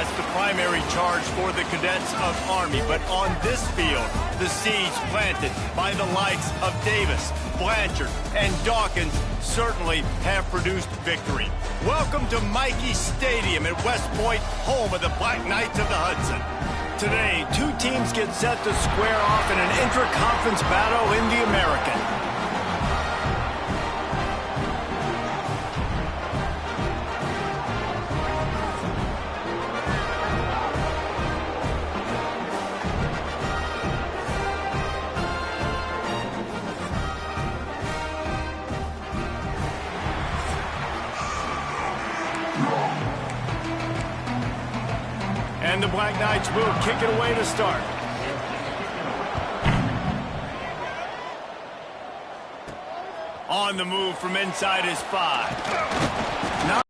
that's the primary charge for the cadets of Army. But on this field, the siege planted by the likes of Davis, Blanchard, and Dawkins certainly have produced victory. Welcome to Michie Stadium at West Point, home of the Black Knights of the Hudson. Today, two teams get set to square off in an intra-conference battle in the American. And the Black Knights will kick it away to start. On the move from inside his 5. Now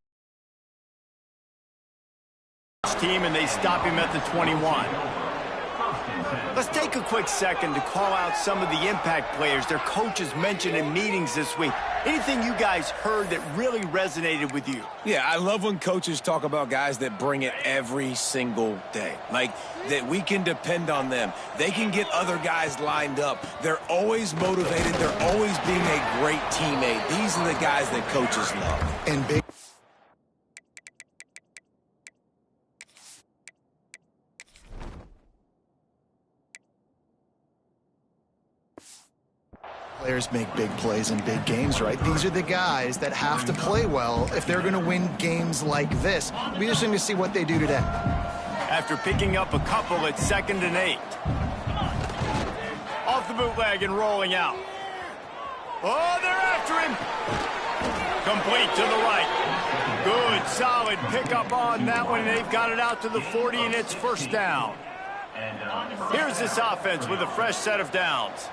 team, and they stop him at the 21. Let's take a quick second to call out some of the impact players their coaches mentioned in meetings this week. Anything you guys heard that really resonated with you? Yeah, I love when coaches talk about guys that bring it every single day. Like, that we can depend on them. They can get other guys lined up. They're always motivated. They're always being a great teammate. These are the guys that coaches love. And big players make big plays in big games, right? These are the guys that have to play well if they're going to win games like this. We'll be interesting to see what they do today. After picking up a couple at 2nd and 8. Off the bootleg and rolling out. Oh, they're after him. Complete to the right. Good, solid pickup on that one. They've got it out to the 40, and it's first down. Here's this offense with a fresh set of downs.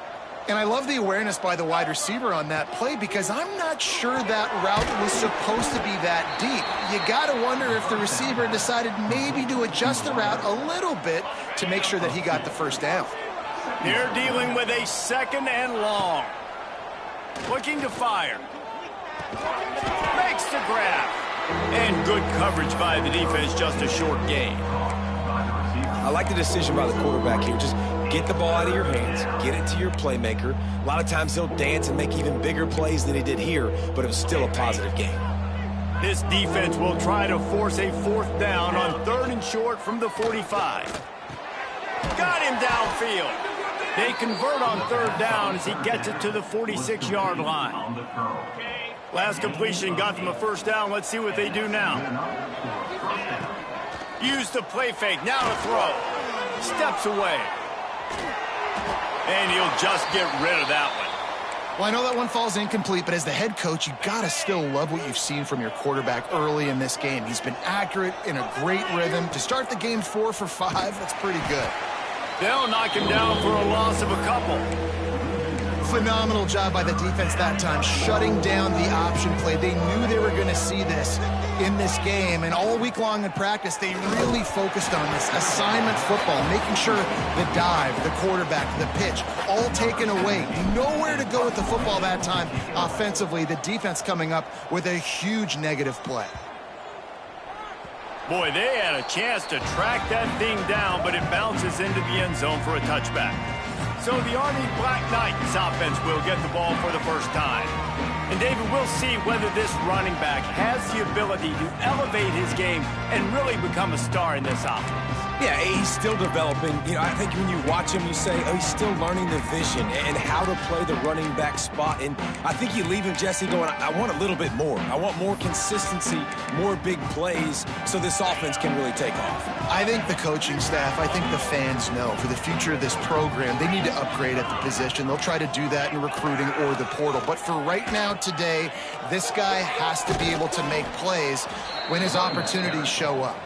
And I love the awareness by the wide receiver on that play because I'm not sure that route was supposed to be that deep. You got to wonder if the receiver decided maybe to adjust the route a little bit to make sure that he got the first down. They're dealing with a 2nd and long. Looking to fire. Makes the grab. And good coverage by the defense, just a short gain. I like the decision by the quarterback here. Just get the ball out of your hands, get it to your playmaker. A lot of times he'll dance and make even bigger plays than he did here, but it was still a positive game. This defense will try to force a 4th down on 3rd and short from the 45. Got him downfield. They convert on 3rd down as he gets it to the 46-yard line. Last completion got them a first down. Let's see what they do now. Use the play fake. Now to throw. Steps away. And he'll just get rid of that one. Well, I know that one falls incomplete, but as the head coach, you got to still love what you've seen from your quarterback early in this game. He's been accurate, in a great rhythm. To start the game 4 for 5, that's pretty good. They'll knock him down for a loss of a couple. Phenomenal job by the defense that time, shutting down the option play. They knew they were going to see this in this game, and all week long in practice, they really focused on this assignment football, making sure the dive, the quarterback, the pitch, all taken away. Nowhere to go with the football that time offensively. The defense coming up with a huge negative play. Boy, they had a chance to track that thing down, but it bounces into the end zone for a touchback. So the Army Black Knights offense will get the ball for the first time. And David, we'll see whether this running back has the ability to elevate his game and really become a star in this offense. Yeah, he's still developing. You know, I think when you watch him, you say, oh, he's still learning the vision and how to play the running back spot. And I think you leave him, Jesse, going, I want a little bit more. I want more consistency, more big plays, so this offense can really take off. I think the coaching staff, I think the fans know for the future of this program, they need to upgrade at the position. They'll try to do that in recruiting or the portal. But for right now, today, this guy has to be able to make plays when his opportunities show up.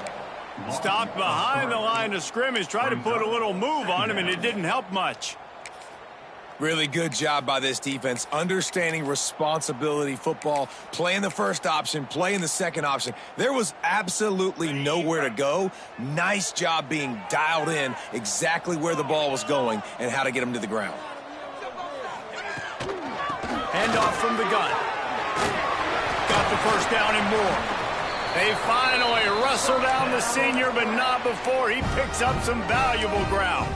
Stopped behind the line of scrimmage, tried to put a little move on him, and it didn't help much. Really good job by this defense, understanding responsibility football, playing the first option, playing the second option. There was absolutely nowhere to go. Nice job being dialed in exactly where the ball was going and how to get him to the ground. Handoff from the gun. Got the first down and more. They finally wrestle down the senior, but not before he picks up some valuable ground.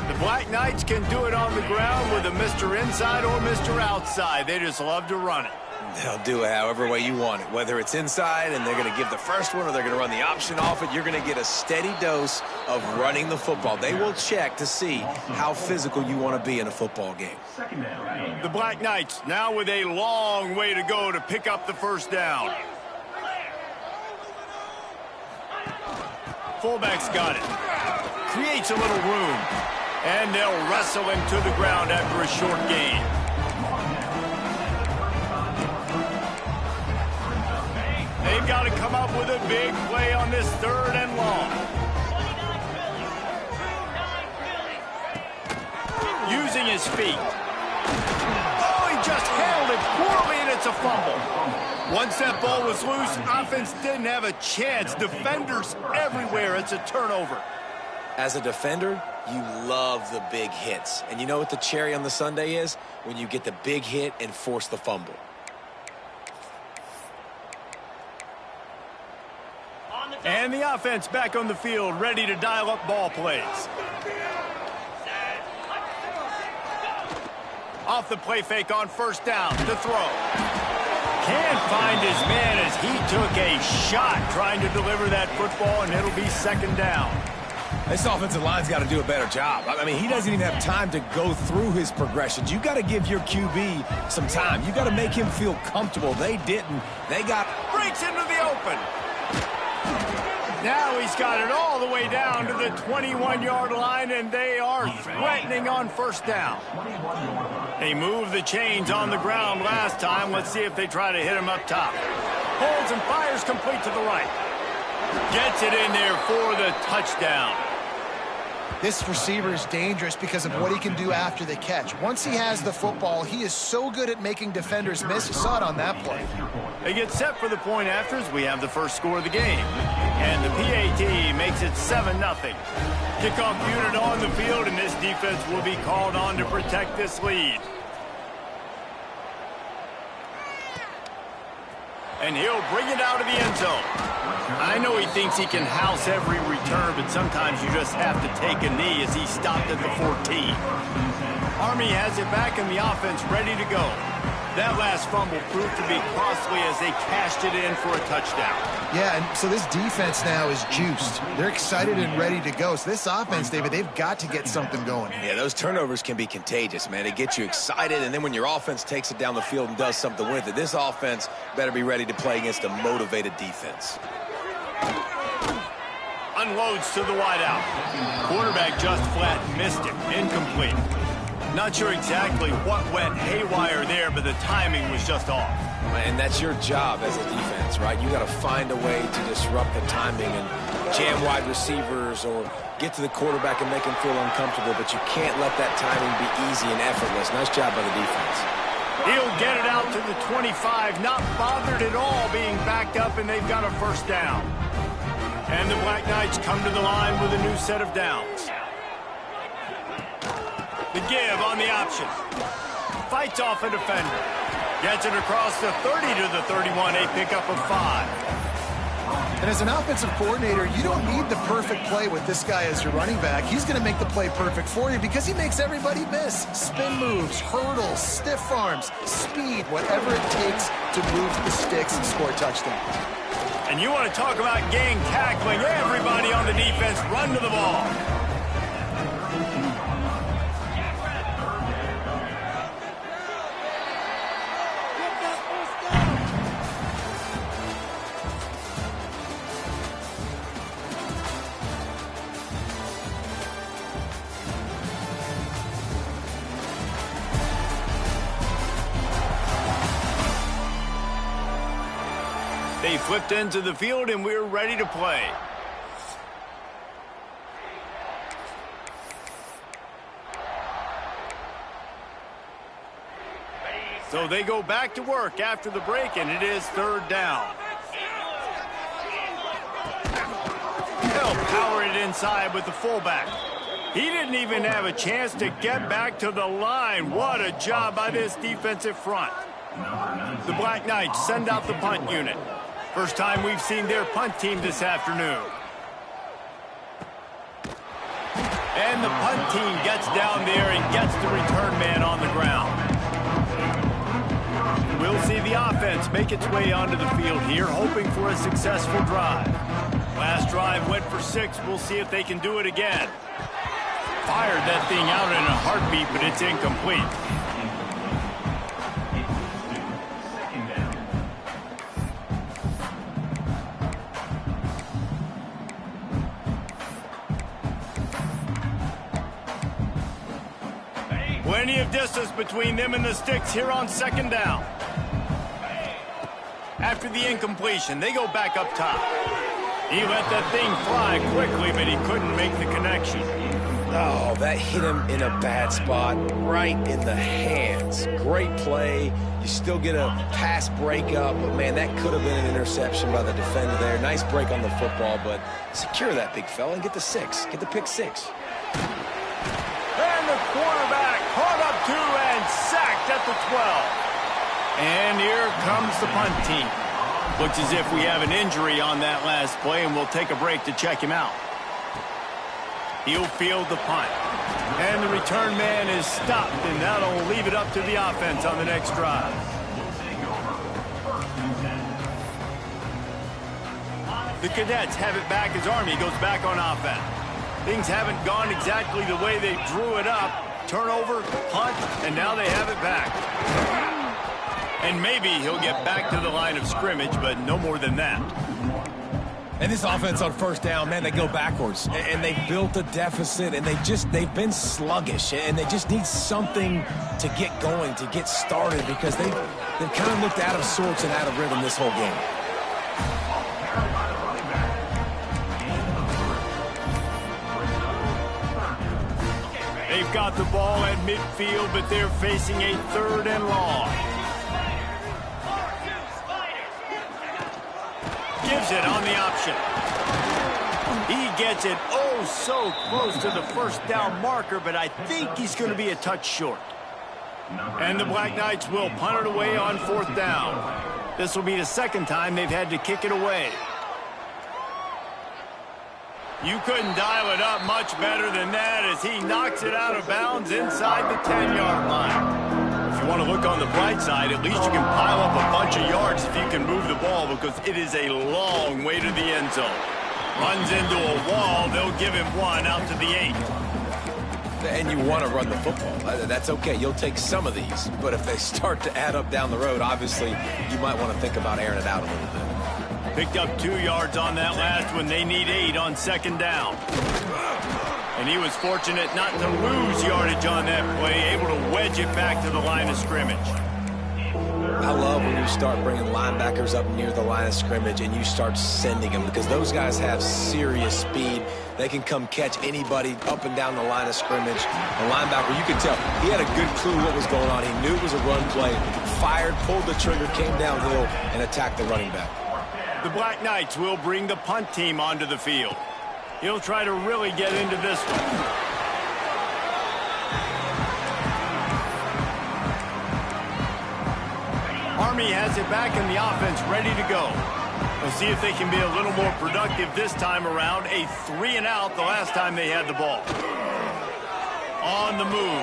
The Black Knights can do it on the ground with a Mr. Inside or Mr. Outside. They just love to run it. They'll do it however way you want it. Whether it's inside and they're going to give the first one or they're going to run the option off it, you're going to get a steady dose of running the football. They will check to see how physical you want to be in a football game. The Black Knights now with a long way to go to pick up the first down. Fullback's got it. Creates a little room. And they'll wrestle him to the ground after a short gain. They've got to come up with a big play on this 3rd and long. Using his feet. Oh, he just handled it poorly, and it's a fumble. Once that ball was loose, offense didn't have a chance. Defenders everywhere. It's a turnover. As a defender, you love the big hits. And you know what the cherry on the sundae is? When you get the big hit and force the fumble. And the offense back on the field, ready to dial up ball plays. Off the play fake on first down to throw. Can't find his man as he took a shot trying to deliver that football, and it'll be 2nd down. This offensive line's got to do a better job. I mean, he doesn't even have time to go through his progressions. You got to give your QB some time. You got to make him feel comfortable. They didn't. They got... Breaks into the open. Now he's got it all the way down to the 21-yard line, and they are threatening on first down. They moved the chains on the ground last time. Let's see if they try to hit him up top. Holds and fires complete to the right. Gets it in there for the touchdown. This receiver is dangerous because of what he can do after the catch. Once he has the football, he is so good at making defenders miss. You saw it on that play. They get set for the point afters. We have the first score of the game. And the PAT makes it 7-0. Kickoff unit on the field, and this defense will be called on to protect this lead. And he'll bring it out of the end zone. I know he thinks he can house every return, but sometimes you just have to take a knee as he stopped at the 14. Army has it back and the offense ready to go. That last fumble proved to be costly as they cashed it in for a touchdown. Yeah, and so this defense now is juiced. They're excited and ready to go. So this offense, David, they've got to get something going. Yeah, those turnovers can be contagious, man. They get you excited, and then when your offense takes it down the field and does something with it, this offense better be ready to play against a motivated defense. Unloads to the wideout. Quarterback just flat missed it. Incomplete. Not sure exactly what went haywire there, but the timing was just off. And that's your job as a defense, right? You got to find a way to disrupt the timing and jam wide receivers or get to the quarterback and make him feel uncomfortable, but you can't let that timing be easy and effortless. Nice job by the defense. He'll get it out to the 25, not bothered at all being backed up, and they've got a first down. And the Black Knights come to the line with a new set of downs. The give on the option. Fights off a defender. Gets it across the 30 to the 31, a pickup of 5. And as an offensive coordinator, you don't need the perfect play with this guy as your running back. He's going to make the play perfect for you because he makes everybody miss. Spin moves, hurdles, stiff arms, speed, whatever it takes to move the sticks and score touchdowns. And you want to talk about gang tackling. Everybody on the defense run to the ball. They flipped into the field, and we're ready to play. So they go back to work after the break, and it is 3rd down. They'll power it inside with the fullback. He didn't even have a chance to get back to the line. What a job by this defensive front. The Black Knights send out the punt unit. First time we've seen their punt team this afternoon. And the punt team gets down there and gets the return man on the ground. We'll see the offense make its way onto the field here, hoping for a successful drive. Last drive went for 6. We'll see if they can do it again. Fired that thing out in a heartbeat, but it's incomplete. Plenty of distance between them and the sticks here on second down. After the incompletion, they go back up top. He let that thing fly quickly, but he couldn't make the connection. Oh, that hit him in a bad spot, right in the hands. Great play. You still get a pass breakup, but, man, that could have been an interception by the defender there. Nice break on the football, but secure that big fella and get the 6. Get the pick 6. And the quarterback caught up to and sacked at the 12. And here comes the punt team. Looks as if we have an injury on that last play, and we'll take a break to check him out. He'll field the punt. And the return man is stopped, and that'll leave it up to the offense on the next drive. The Cadets have it back as Army goes back on offense. Things haven't gone exactly the way they drew it up. Turnover, punt, and now they have it back. And maybe he'll get back to the line of scrimmage, but no more than that. And this offense on first down, man, they go backwards. And they built a deficit, and they've been sluggish. And they just need something to get going, to get started, because they've kind of looked out of sorts and out of rhythm this whole game. They've got the ball at midfield, but they're facing a 3rd and long. Gives it on the option. He gets it oh so close to the first down marker, but I think he's going to be a touch short. And the Black Knights will punt it away on 4th down. This will be the 2nd time they've had to kick it away. You couldn't dial it up much better than that as he knocks it out of bounds inside the 10-yard line. If you want to look on the bright side, at least you can pile up a bunch of yards if you can move the ball, because it is a long way to the end zone. Runs into a wall, they'll give him 1 out to the 8. And you want to run the football. That's okay. You'll take some of these. But if they start to add up down the road, obviously, you might want to think about airing it out a little bit. Picked up 2 yards on that last one. They need 8 on 2nd down. And he was fortunate not to lose yardage on that play, able to wedge it back to the line of scrimmage. I love when you start bringing linebackers up near the line of scrimmage and you start sending them, because those guys have serious speed. They can come catch anybody up and down the line of scrimmage. The linebacker, you can tell, he had a good clue what was going on. He knew it was a run play, fired, pulled the trigger, came downhill, and attacked the running back. The Black Knights will bring the punt team onto the field. He'll try to really get into this one. Army has it back in the offense, ready to go. We'll see if they can be a little more productive this time around. A 3 and out the last time they had the ball. On the move.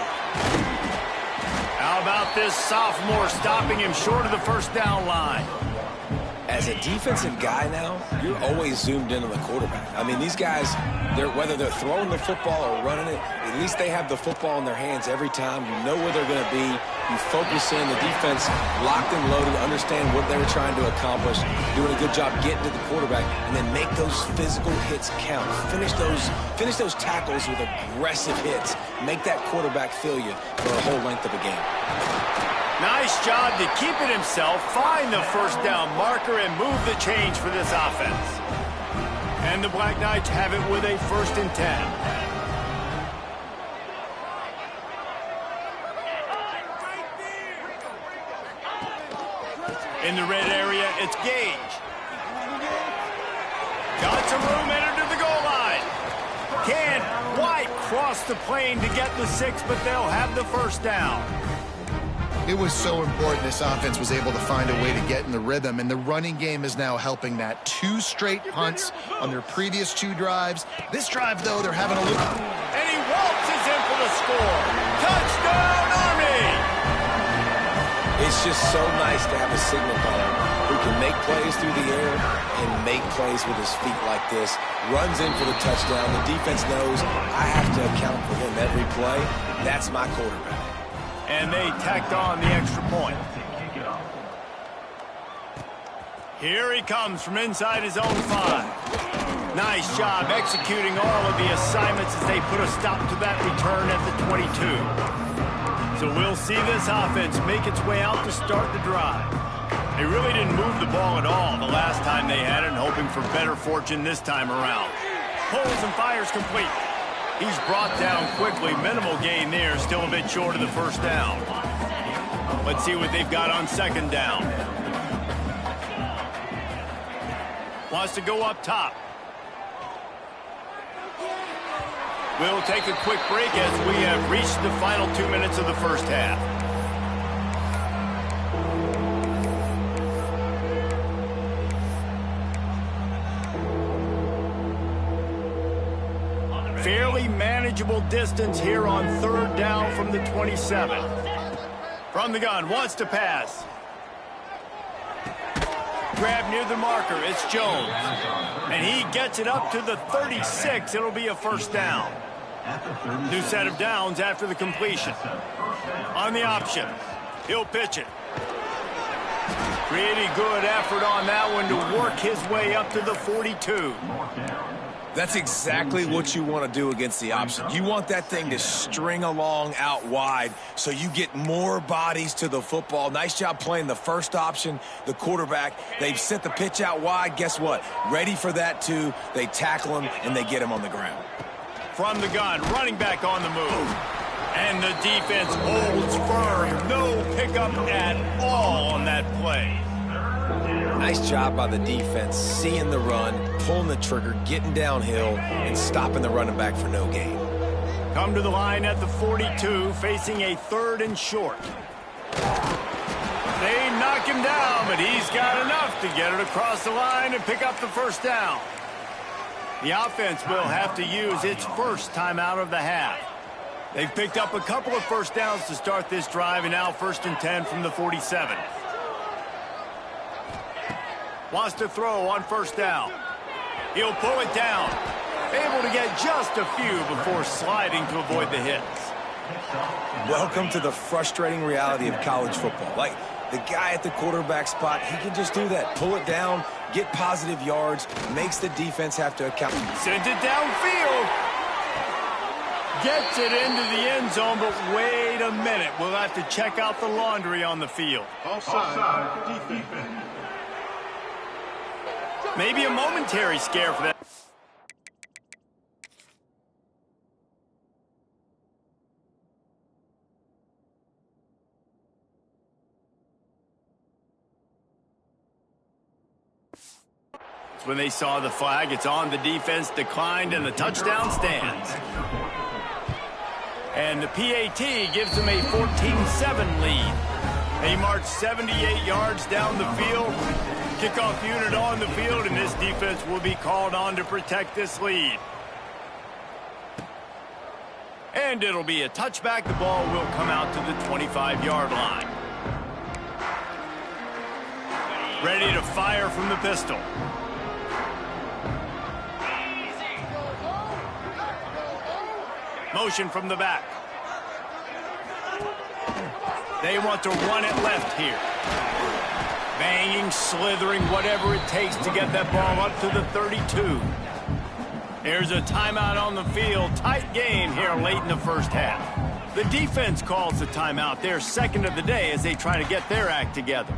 How about this sophomore stopping him short of the first down line? As a defensive guy now, you're always zoomed in on the quarterback. I mean, these guys, whether they're throwing the football or running it, at least they have the football in their hands every time. You know where they're going to be. You focus in. The defense locked and loaded, understand what they were trying to accomplish, doing a good job getting to the quarterback, and then make those physical hits count. Finish those tackles with aggressive hits. Make that quarterback feel you for the whole length of the game. Nice job to keep it himself, find the first down marker, and move the change for this offense. And the Black Knights have it with a 1st and 10. In the red area, it's Gage. Got some room, entered to the goal line. Can't quite cross the plane to get the 6, but they'll have the first down. It was so important this offense was able to find a way to get in the rhythm, and the running game is now helping that. 2 straight punts on their previous 2 drives. This drive, though, they're having a look. And he waltzes in for the score. Touchdown, Army! It's just so nice to have a signal caller who can make plays through the air and make plays with his feet like this. Runs in for the touchdown. The defense knows I have to account for him every play. That's my quarterback. And they tacked on the extra point. Here he comes from inside his own 5. Nice job executing all of the assignments as they put a stop to that return at the 22. So we'll see this offense make its way out to start the drive. They really didn't move the ball at all the last time they had it, hoping for better fortune this time around. Pulls and fires complete. He's brought down quickly. Minimal gain there, still a bit short of the first down. Let's see what they've got on second down. Wants to go up top. We'll take a quick break as we have reached the final 2 minutes of the first half. Fairly manageable distance here on third down from the 27. From the gun, wants to pass. Grab near the marker, it's Jones. And he gets it up to the 36. It'll be a first down. New set of downs after the completion. On the option, he'll pitch it. Pretty good effort on that one to work his way up to the 42. That's exactly what you want to do against the option. You want that thing to string along out wide so you get more bodies to the football. Nice job playing the first option, the quarterback. They've sent the pitch out wide. Guess what? Ready for that too. They tackle him and they get him on the ground. From the gun, running back on the move. And the defense holds firm. No pickup at all on that play. Nice job by the defense, seeing the run, pulling the trigger, getting downhill, and stopping the running back for no gain. Come to the line at the 42, facing a 3rd and short. They knock him down, but he's got enough to get it across the line and pick up the first down. The offense will have to use its first timeout of the half. They've picked up a couple of first downs to start this drive, and now 1st and 10 from the 47. Wants to throw on first down. He'll pull it down. Able to get just a few before sliding to avoid the hits. Welcome to the frustrating reality of college football. Like, the guy at the quarterback spot, he can just do that. Pull it down, get positive yards, makes the defense have to account. Sends it downfield. Gets it into the end zone, but wait a minute. We'll have to check out the laundry on the field. Offside, defense. Maybe a momentary scare for that. When they saw the flag, it's on. The defense declined, and the touchdown stands. And the PAT gives them a 14-7 lead. They march 78 yards down the field. Kickoff unit on the field, and this defense will be called on to protect this lead. And it'll be a touchback. The ball will come out to the 25-yard line. Ready to fire from the pistol. Motion from the back. They want to run it left here. Banging, slithering, whatever it takes to get that ball up to the 32. There's a timeout on the field. Tight game here late in the first half. The defense calls the timeout. They're second of the day as they try to get their act together.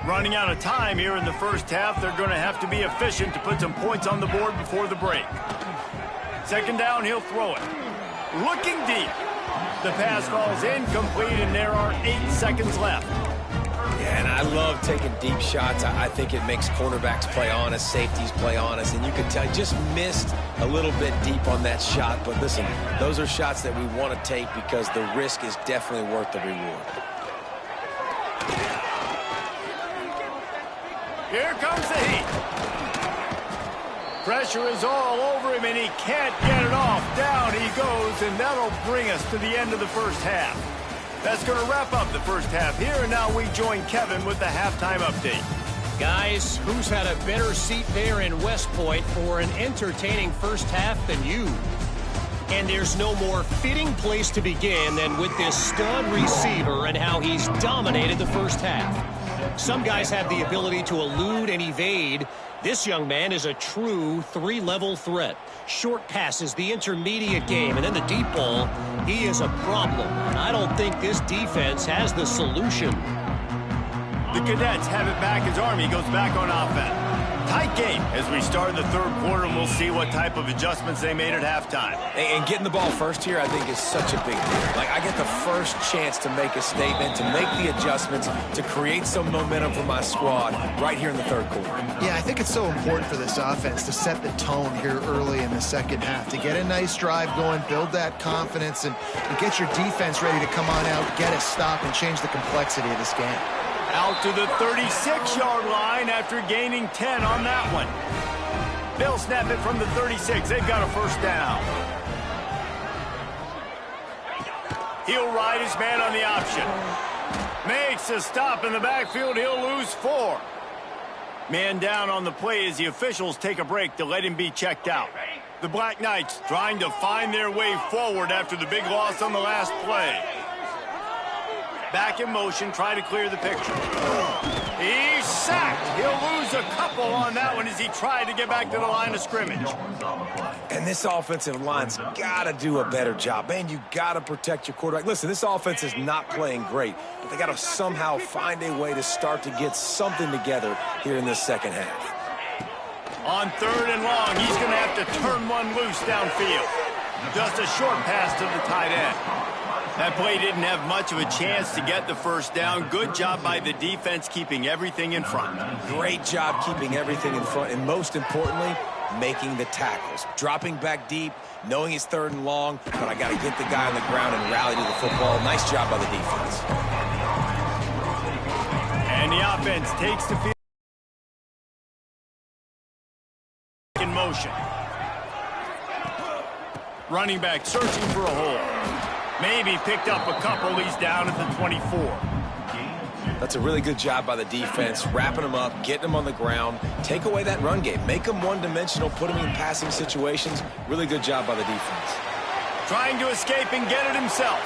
Running out of time here in the first half. They're going to have to be efficient to put some points on the board before the break. Second down, he'll throw it. Looking deep. The pass falls incomplete, and there are 8 seconds left. Yeah, and I love taking deep shots. I think it makes cornerbacks play honest, safeties play honest, and you can tell just missed a little bit deep on that shot. But listen, those are shots that we want to take because the risk is definitely worth the reward. Here comes the heat. Pressure is all over him, and he can't get it off. Down he goes, and that'll bring us to the end of the first half. That's going to wrap up the first half here, and now we join Kevin with the halftime update. Guys, who's had a better seat there in West Point for an entertaining first half than you? And there's no more fitting place to begin than with this stud receiver and how he's dominated the first half. Some guys have the ability to elude and evade. This young man is a true three-level threat. Short passes, the intermediate game, and then the deep ball. He is a problem, and I don't think this defense has the solution. The Cadets have it back as Army goes back on offense. Tight game as we start the third quarter, and we'll see what type of adjustments they made at halftime. And getting the ball first here, I think, is such a big deal. Like, I get the first chance to make a statement, to make the adjustments, to create some momentum for my squad right here in the third quarter. Yeah, I think it's so important for this offense to set the tone here early in the second half, to get a nice drive going, build that confidence, and get your defense ready to come on out, get a stop, and change the complexity of this game. Out to the 36-yard line after gaining 10 on that one. They'll snap it from the 36. They've got a first down. He'll ride his man on the option. Makes a stop in the backfield. He'll lose 4. Man down on the play as the officials take a break to let him be checked out. The Black Knights trying to find their way forward after the big loss on the last play. Back in motion, try to clear the picture. He's sacked. He'll lose a couple on that one as he tried to get back to the line of scrimmage. And this offensive line's got to do a better job. Man, you got to protect your quarterback. Listen, this offense is not playing great, but they got to somehow find a way to start to get something together here in this second half. On third and long, he's going to have to turn one loose downfield. Just a short pass to the tight end. That play didn't have much of a chance to get the first down. Good job by the defense keeping everything in front. Great job keeping everything in front, and most importantly, making the tackles. Dropping back deep, knowing it's third and long, but I got to get the guy on the ground and rally to the football. Nice job by the defense. And the offense takes the field in motion. Running back searching for a hole. Maybe picked up a couple. He's down at the 24. That's a really good job by the defense, wrapping them up, getting them on the ground. Take away that run game. Make them one-dimensional, put them in passing situations. Really good job by the defense. Trying to escape and get it himself.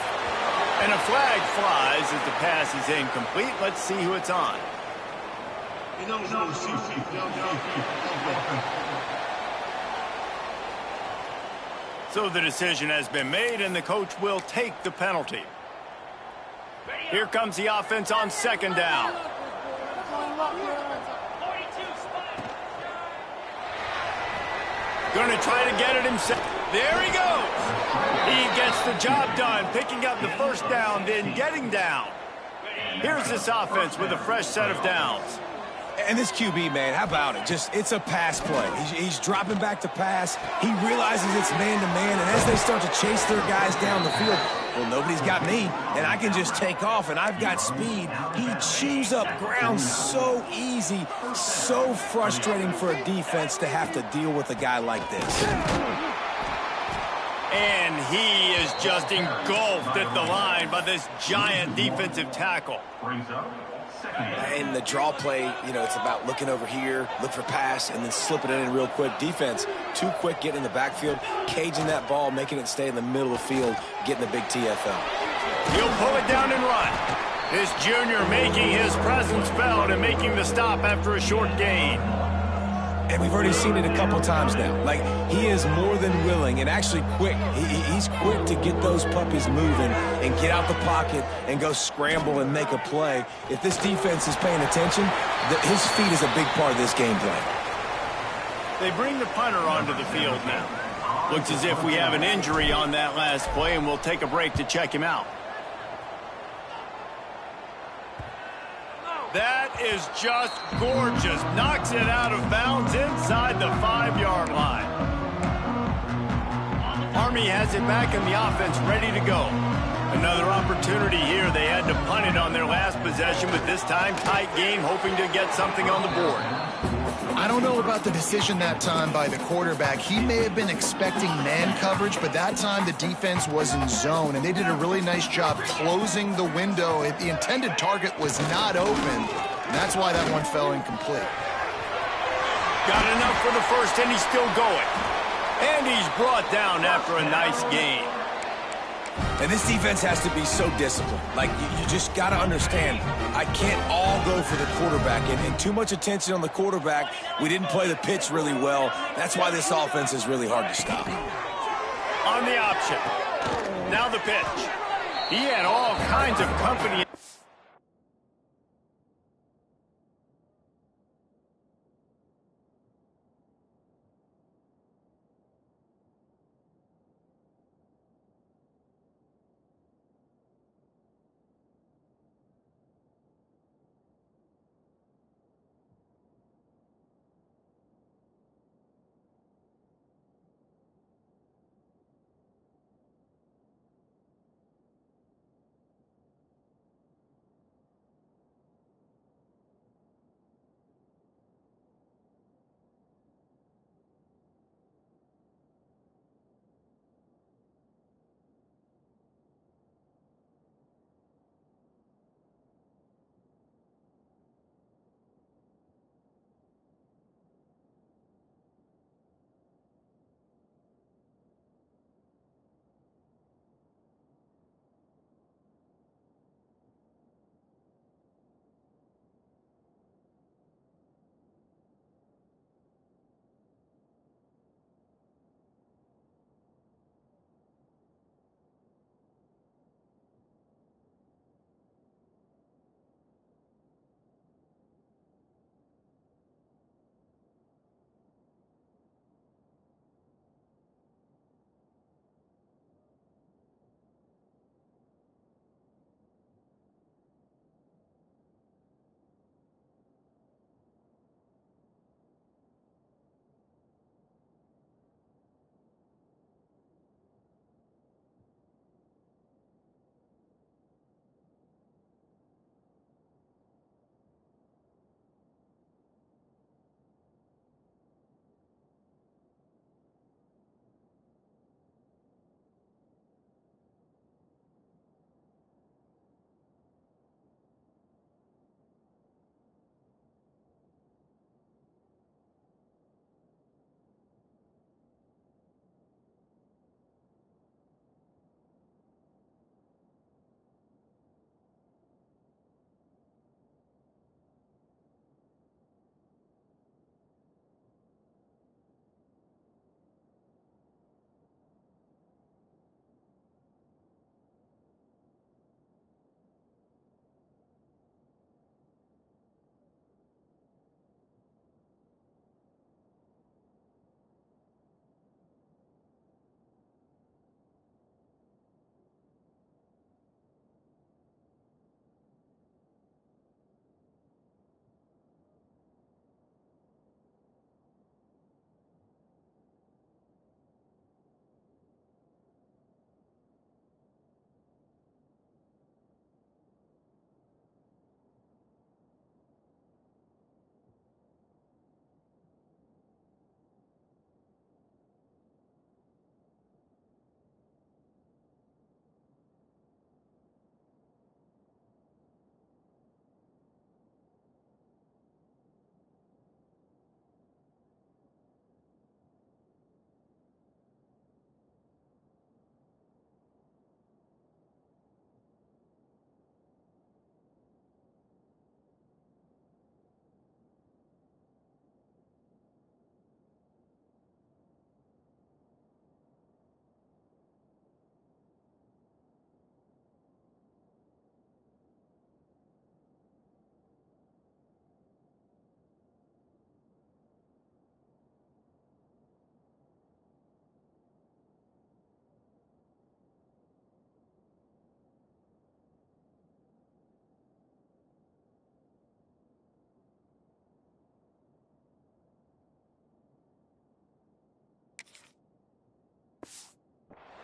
And a flag flies as the pass is incomplete. Let's see who it's on. So the decision has been made, and the coach will take the penalty. Here comes the offense on second down. Going to try to get it himself. There he goes. He gets the job done, picking up the first down, then getting down. Here's this offense with a fresh set of downs. And this QB, man, how about it? It's a pass play. He's dropping back to pass. He realizes it's man-to-man, and as they start to chase their guys down the field, well, nobody's got me, and I can just take off, and I've got speed. He chews up ground so easy, so frustrating for a defense to have to deal with a guy like this. And he is just engulfed at the line by this giant defensive tackle. In the draw play, you know, it's about looking over here, look for pass, and then slipping it in real quick. Defense, too quick getting in the backfield, caging that ball, making it stay in the middle of the field, getting the big TFL. He'll pull it down and run. This junior making his presence felt and making the stop after a short gain. And we've already seen it a couple times now. Like, he is more than willing and actually quick. He's quick to get those puppies moving and get out the pocket and go scramble and make a play. If this defense is paying attention, his feet is a big part of this game plan. They bring the punter onto the field now. Looks as if we have an injury on that last play, and we'll take a break to check him out. That is just gorgeous. Knocks it out of bounds inside the 5-yard line. Army has it back in the offense, ready to go. Another opportunity here. They had to punt it on their last possession, but this time tight game, hoping to get something on the board. I don't know about the decision that time by the quarterback. He may have been expecting man coverage, but that time the defense was in zone, and they did a really nice job closing the window. The intended target was not open, and that's why that one fell incomplete. Got enough for the first, and he's still going. And he's brought down after a nice game. And this defense has to be so disciplined. Like, you just got to understand, I can't all go for the quarterback. And too much attention on the quarterback. We didn't play the pitch really well. That's why this offense is really hard to stop. On the option. Now the pitch. He had all kinds of company.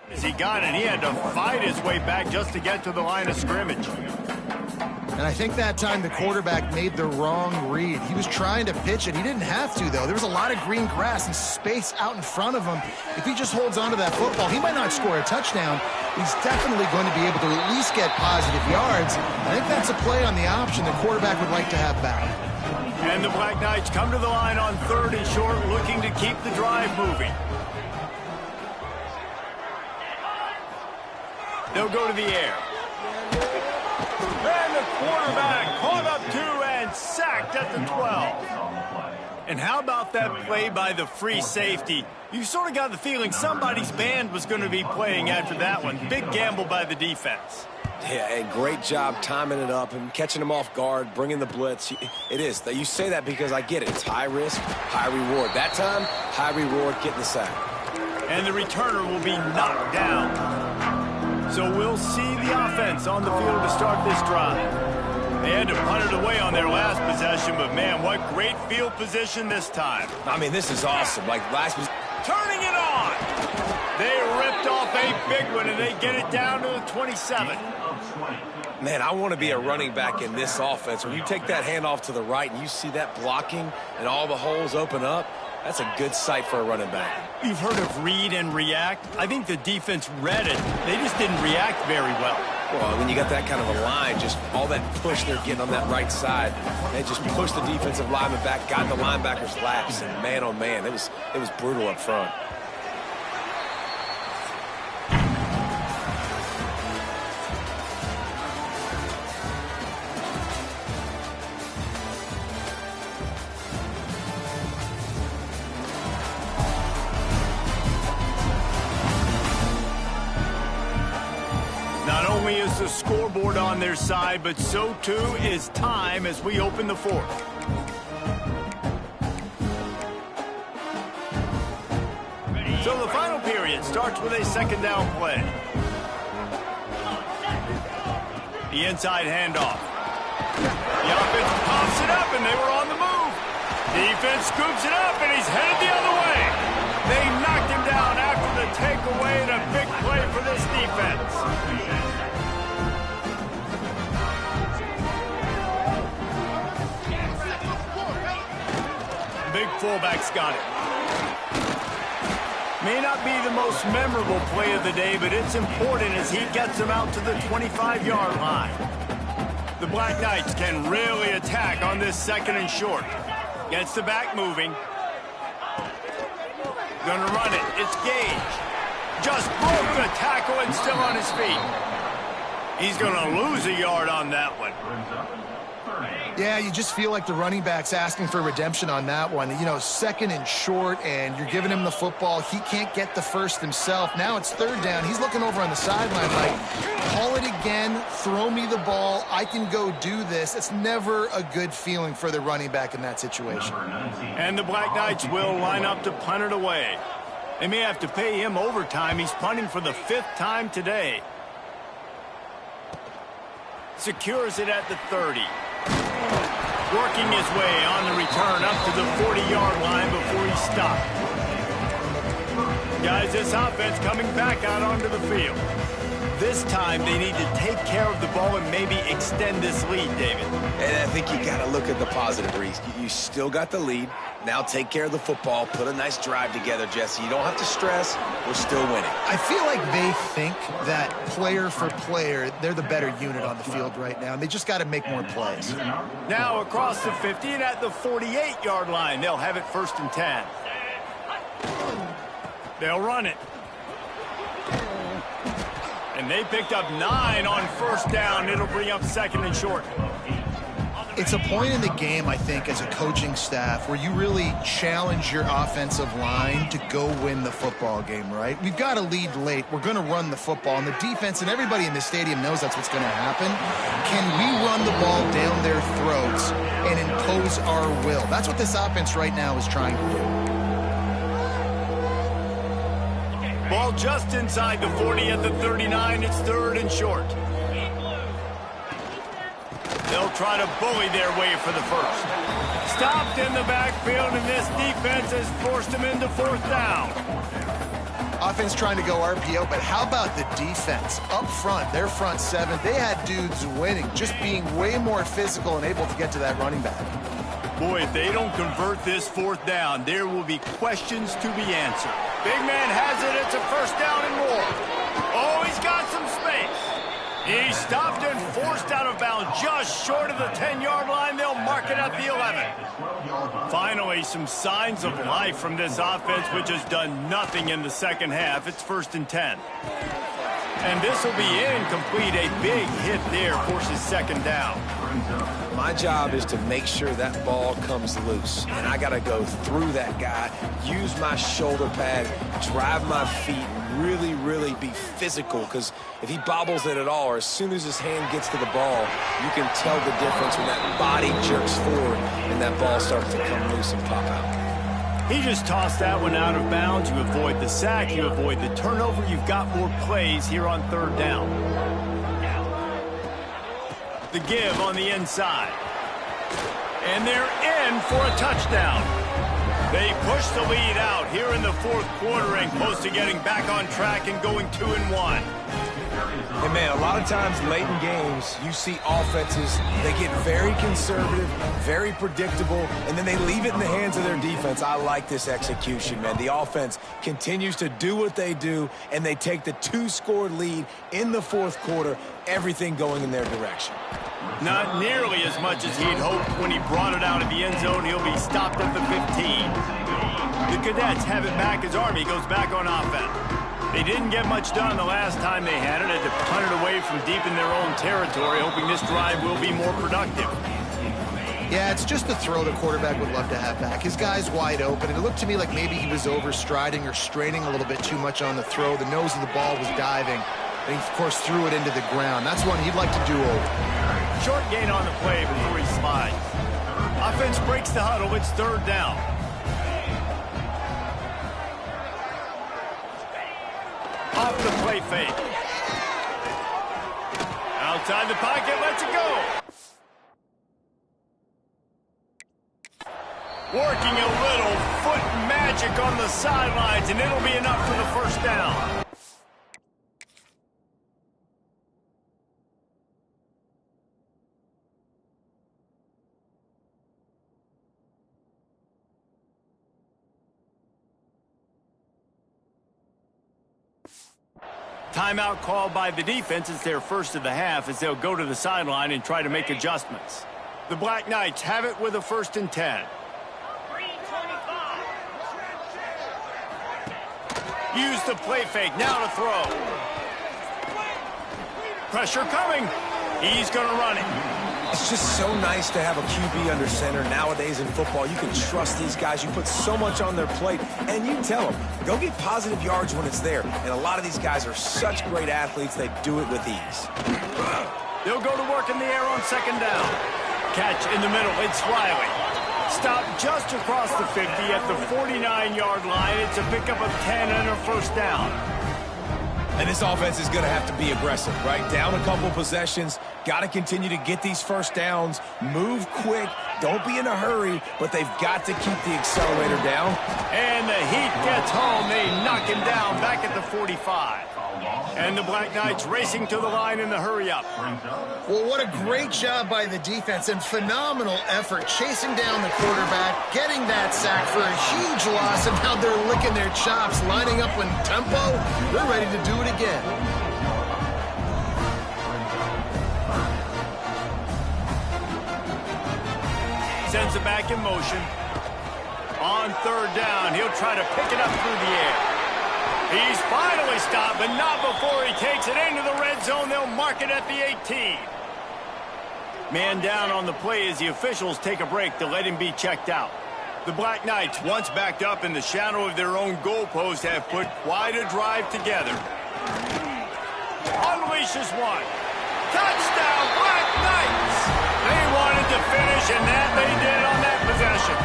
As he got it, he had to fight his way back just to get to the line of scrimmage. And I think that time the quarterback made the wrong read. He was trying to pitch it. He didn't have to, though. There was a lot of green grass and space out in front of him. If he just holds on to that football, he might not score a touchdown. He's definitely going to be able to at least get positive yards. I think that's a play on the option the quarterback would like to have back. And the Black Knights come to the line on 3rd and short, looking to keep the drive moving. They'll go to the air. And the quarterback caught up 2 and sacked at the 12. And how about that play by the free safety? You sort of got the feeling somebody's band was going to be playing after that one. Big gamble by the defense. Yeah, and great job timing it up and catching them off guard, bringing the blitz. It is. You say that because I get it. It's high risk, high reward. That time, high reward, getting the sack. And the returner will be knocked down. So we'll see the offense on the field to start this drive. They had to punt it away on their last possession, but man, what great field position this time. I mean, this is awesome. Like last was turning it on. They ripped off a big one, and they get it down to the 27. Man, I want to be a running back in this offense. When you take that handoff to the right and you see that blocking and all the holes open up, that's a good sight for a running back. You've heard of read and react. I think the defense read it. They just didn't react very well. Well, when you got that kind of a line, just all that push they're getting on that right side, they just pushed the defensive lineman back, got in the linebacker's laps, and man, oh man, it was brutal up front. Is the scoreboard on their side, but so too is time as we open the 4th. So the final period starts with a 2nd down play. The inside handoff. The offense pops it up, and they were on the move. Defense scoops it up, and he's headed the other way. They knocked him down after the takeaway, and a big play for this defense. Big fullback's got it. May not be the most memorable play of the day, but it's important as he gets them out to the 25-yard line. The Black Knights can really attack on this 2nd and short. Gets the back moving. Gonna run it. It's Gage. Just broke the tackle and still on his feet. He's gonna lose a yard on that one. Yeah, you just feel like the running back's asking for redemption on that one. You know, 2nd and short, and you're giving him the football. He can't get the first himself. Now it's 3rd down. He's looking over on the sideline like, call it again, throw me the ball, I can go do this. It's never a good feeling for the running back in that situation. And the Black Knights will line up to punt it away. They may have to pay him overtime. He's punting for the 5th time today. Secures it at the 30. Working his way on the return up to the 40-yard line before he stopped. Guys, this offense coming back out onto the field. This time they need to take care of the ball and maybe extend this lead, David. And I think you got to look at the positive, Reese. You still got the lead. Now take care of the football. Put a nice drive together, Jesse. You don't have to stress. We're still winning. I feel like they think that player for player, they're the better unit on the field right now. And they just got to make more plays. Now across the 50 and at the 48-yard line, they'll have it 1st and 10. They'll run it. And they picked up 9 on 1st down. It'll bring up 2nd and short. It's a point in the game, I think, as a coaching staff where you really challenge your offensive line to go win the football game, right? We've got to lead late. We're going to run the football. And the defense and everybody in the stadium knows that's what's going to happen. Can we run the ball down their throats and impose our will? That's what this offense right now is trying to do. Ball just inside the 40 at the 39. It's 3rd and short. They'll try to bully their way for the 1st. Stopped in the backfield, and this defense has forced them into 4th down. offense trying to go RPO, but how about the defense? Up front, their front seven, they had dudes winning, just being way more physical and able to get to that running back. Boy, if they don't convert this fourth down, there will be questions to be answered. Big man has it. It's a first down and more. Oh, he's got some space. He stopped and forced out of bounds just short of the 10-yard line. They'll mark it at the 11. Finally, some signs of life from this offense, which has done nothing in the second half. It's 1st and 10. And this will be incomplete. A big hit there forces 2nd down. My job is to make sure that ball comes loose, and I got to go through that guy, use my shoulder pad, drive my feet, really, really be physical, because if he bobbles it at all, or as soon as his hand gets to the ball, you can tell the difference when that body jerks forward and that ball starts to come loose and pop out. He just tossed that one out of bounds. You avoid the sack, you avoid the turnover. You've got more plays here on 3rd down. The give on the inside. And they're in for a touchdown. They push the lead out here in the 4th quarter and close to getting back on track and going 2-1. Hey, man, a lot of times late in games, you see offenses, they get very conservative, very predictable, and then they leave it in the hands of their defense. I like this execution, man. The offense continues to do what they do, and they take the 2-score lead in the 4th quarter, everything going in their direction. Not nearly as much as he'd hoped when he brought it out of the end zone. He'll be stopped at the 15. The Cadets have it back as Army goes back on offense. They didn't get much done the last time they had it. Had to punt it away from deep in their own territory, hoping this drive will be more productive. Yeah, it's just the throw the quarterback would love to have back. His guy's wide open, and it looked to me like maybe he was overstriding or straining a little bit too much on the throw. The nose of the ball was diving, and he, of course, threw it into the ground. That's one he'd like to do over. Short gain on the play before he slides. Offense breaks the huddle. It's 3rd down. Off the play fake. Outside the pocket, lets it go. Working a little foot magic on the sidelines, and it'll be enough for the 1st down. Timeout called by the defense. It's their first of the half as they'll go to the sideline and try to make adjustments. The Black Knights have it with a 1st and 10. Use the play fake. Now to throw. Pressure coming. He's going to run it. It's just so nice to have a QB under center. Nowadays in football, you can trust these guys. You put so much on their plate, and you tell them, go get positive yards when it's there. And a lot of these guys are such great athletes, they do it with ease. They'll go to work in the air on 2nd down. Catch in the middle. It's Riley. Stop just across the 50 at the 49-yard line. It's a pickup of 10 and a 1st down. And this offense is going to have to be aggressive, right? Down a couple possessions. Got to continue to get these 1st downs. Move quick. Don't be in a hurry, but they've got to keep the accelerator down. And the heat gets home. They knock him down back at the 45. And the Black Knights racing to the line in the hurry-up. Well, what a great job by the defense and phenomenal effort chasing down the quarterback, getting that sack for a huge loss, and now they're licking their chops, lining up in tempo. They're ready to do it again. Sends it back in motion. On 3rd down, he'll try to pick it up through the air. He's finally stopped, but not before he takes it into the red zone. They'll mark it at the 18. Man down on the play as the officials take a break to let him be checked out. The Black Knights, once backed up in the shadow of their own goalpost, have put quite a drive together. Unleashes one. Touchdown, Black Knights! They wanted to finish, and that they did on that possession.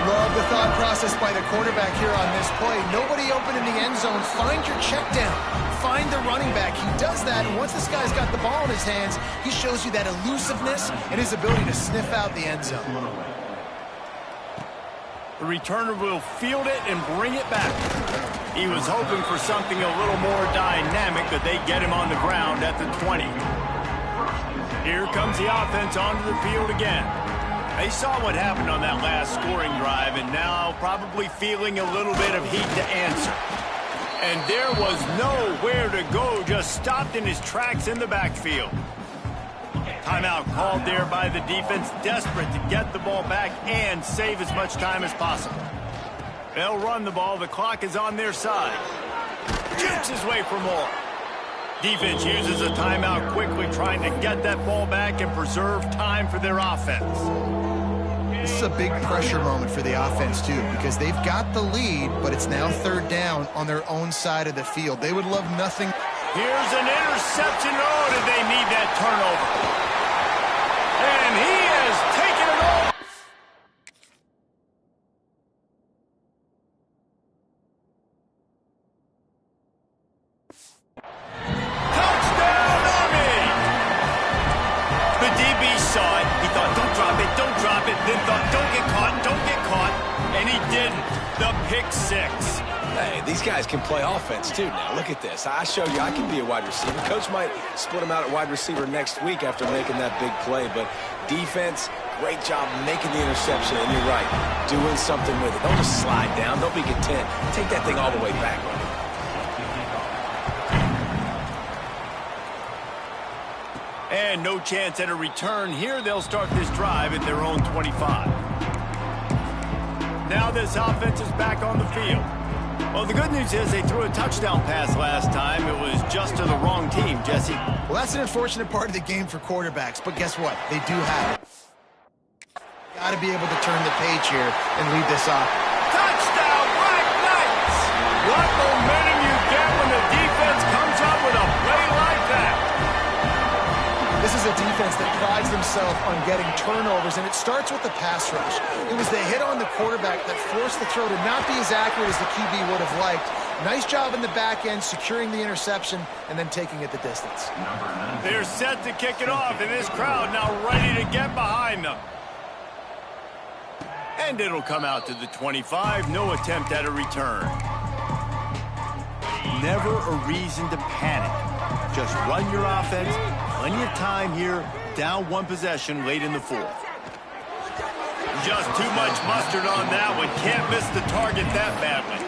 Love the thought process by the quarterback here on this play. Nobody open in the end zone. Find your check down. Find the running back. He does that, and once this guy's got the ball in his hands, he shows you that elusiveness and his ability to sniff out the end zone. The returner will field it and bring it back. He was hoping for something a little more dynamic, but they get him on the ground at the 20. Here comes the offense onto the field again. They saw what happened on that last scoring drive, and now probably feeling a little bit of heat to answer. And there was nowhere to go, just stopped in his tracks in the backfield. Timeout called there by the defense, desperate to get the ball back and save as much time as possible. They'll run the ball. The clock is on their side. Jukes his way for more. Defense uses a timeout quickly, trying to get that ball back and preserve time for their offense. This is a big pressure moment for the offense, too, because they've got the lead, but it's now third down on their own side of the field. They would love nothing. Here's an interception. Oh, did they need that turnover? And he has taken it all. Touchdown, Army! The DB saw it. He thought, don't drop it. Then thought, don't get caught. And he didn't. The pick six. Hey, these guys can play offense, too, now. Look at this. I showed you I can be a wide receiver. Coach might split him out at wide receiver next week after making that big play. But defense, great job making the interception. And you're right, doing something with it. Don't just slide down. Don't be content. Take that thing all the way back. And no chance at a return here. They'll start this drive at their own 25. Now this offense is back on the field. Well, the good news is they threw a touchdown pass last time. It was just to the wrong team, Jesse. Well, that's an unfortunate part of the game for quarterbacks, but guess what? They do have it. Got to be able to turn the page here and lead this off. Touchdown, Black Knights! What momentum you get when the defense comes up with a play like that. This is a defense that prides themselves on getting turnovers, and it starts with the pass rush. It was the hit on the quarterback that forced the throw to not be as accurate as the QB would have liked. Nice job in the back end, securing the interception, and then taking it the distance. They're set to kick it off, and this crowd now ready to get behind them. And it'll come out to the 25. No attempt at a return. Never a reason to panic. Just run your offense. Plenty of time here. Down one possession late in the fourth. Just too much mustard on that one. Can't miss the target that badly.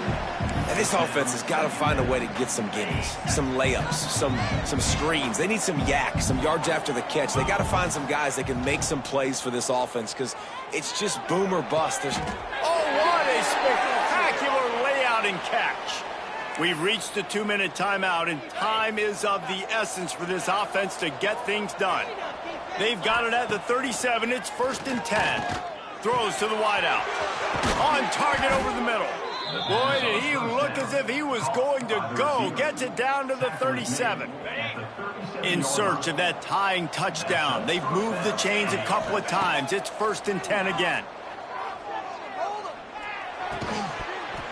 And this offense has got to find a way to get some gimmies, some layups, some screens. They need some yak, some yards after the catch. They got to find some guys that can make some plays for this offense because it's just boom or bust. Oh, what a spectacular layout and catch. We've reached the 2-minute timeout, and time is of the essence for this offense to get things done. They've got it at the 37. It's 1st and 10. Throws to the wideout. On target over the middle. Boy, did he look as if he was going to go. Gets it down to the 37. In search of that tying touchdown. They've moved the chains a couple of times. It's 1st and 10 again.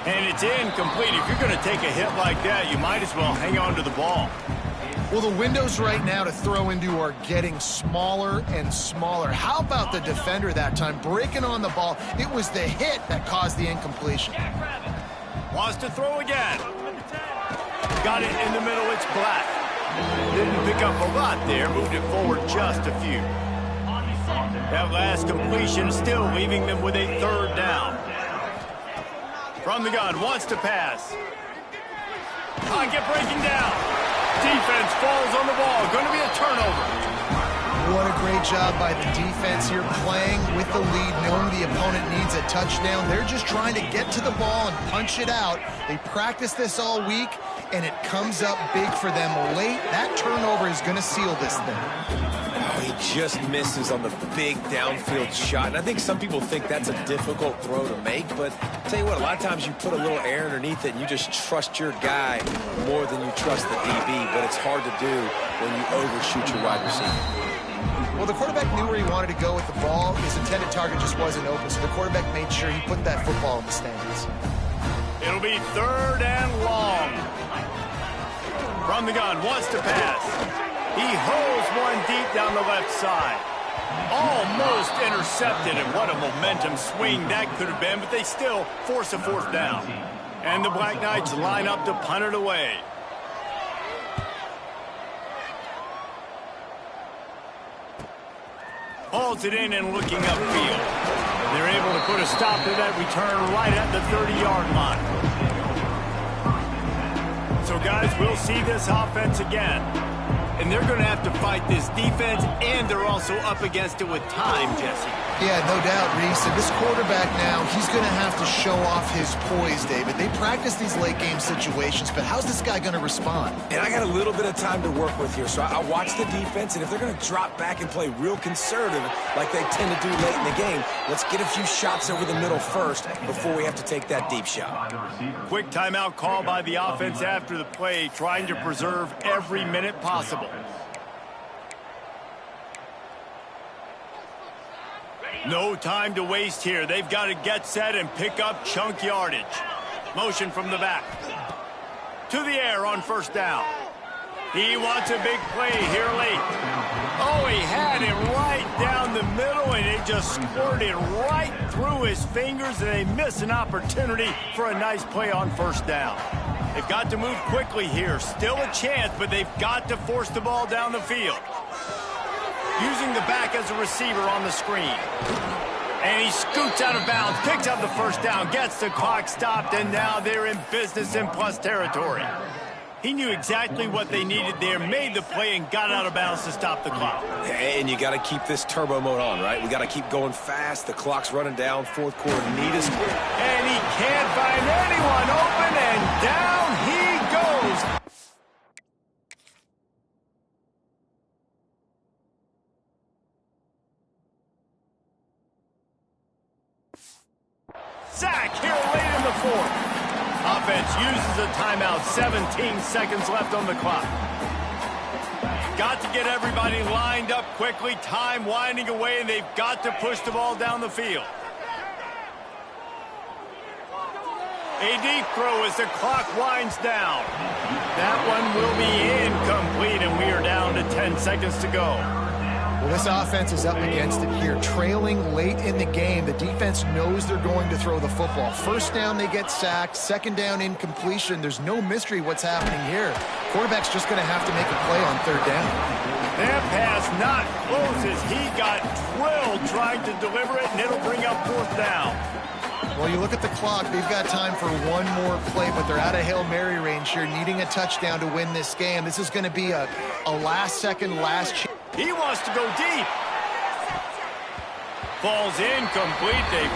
And it's incomplete. If you're going to take a hit like that, you might as well hang on to the ball. Well, the windows right now to throw into are getting smaller and smaller. How about the defender that time breaking on the ball? It was the hit that caused the incompletion. Wants to throw again. Got it in the middle. It's Black. Didn't pick up a lot there. Moved it forward just a few. That last completion still leaving them with a 3rd down. From the gun, wants to pass. Pocket breaking down. Defense falls on the ball. Going to be a turnover. What a great job by the defense here, playing with the lead, knowing the opponent needs a touchdown. They're just trying to get to the ball and punch it out. They practice this all week, and it comes up big for them late. That turnover is going to seal this thing. Oh, he just misses on the big downfield shot. And I think some people think that's a difficult throw to make, but I'll tell you what, a lot of times you put a little air underneath it and you just trust your guy more than you trust the DB, but it's hard to do when you overshoot your wide receiver. Well, the quarterback knew where he wanted to go with the ball. His intended target just wasn't open, so the quarterback made sure he put that football in the stands. It'll be 3rd and long. From the gun, wants to pass. He holds one deep down the left side. Almost intercepted, and what a momentum swing that could have been, but they still force a 4th down. And the Black Knights line up to punt it away. Hauls it in and looking upfield. They're able to put a stop to that return right at the 30-yard line. So, guys, we'll see this offense again. And they're going to have to fight this defense, and they're also up against it with time, Jesse. Yeah, no doubt, Reese. And this quarterback now, he's going to have to show off his poise, David. They practice these late-game situations, but how's this guy going to respond? And I got a little bit of time to work with here, so I watch the defense, and if they're going to drop back and play real conservative like they tend to do late in the game, let's get a few shots over the middle first before we have to take that deep shot. Quick timeout call by the offense after the play, trying to preserve every minute possible. No time to waste here. They've got to get set and pick up chunk yardage. Motion from the back. To the air on first down. He wants a big play here late. Oh, he had it right down the middle, and it just squirted right through his fingers, and they miss an opportunity for a nice play on first down. They've got to move quickly here. Still a chance, but they've got to force the ball down the field. Using the back as a receiver on the screen. And he scoots out of bounds, picks up the first down, gets the clock stopped, and now they're in business in plus territory. He knew exactly what they needed there, made the play, and got out of bounds to stop the clock. And you got to keep this turbo mode on, right? We got to keep going fast. The clock's running down. Fourth quarter, need us. And he can't find anyone open, and down he goes. Sack here late in the fourth. Offense uses a timeout. 17 seconds left on the clock. Got to get everybody lined up quickly. Time winding away, and they've got to push the ball down the field. A deep throw as the clock winds down. That one will be incomplete, and we are down to 10 seconds to go. Well, this offense is up against it here. Trailing late in the game, the defense knows they're going to throw the football. First down, they get sacked. Second down, incompletion. There's no mystery what's happening here. Quarterback's just going to have to make a play on third down. That pass not close as he got drilled trying to deliver it, and it'll bring up fourth down. Well, you look at the clock. They've got time for one more play, but they're out of Hail Mary range here, needing a touchdown to win this game. This is going to be a last-second, last chance. He wants to go deep. Falls incomplete. They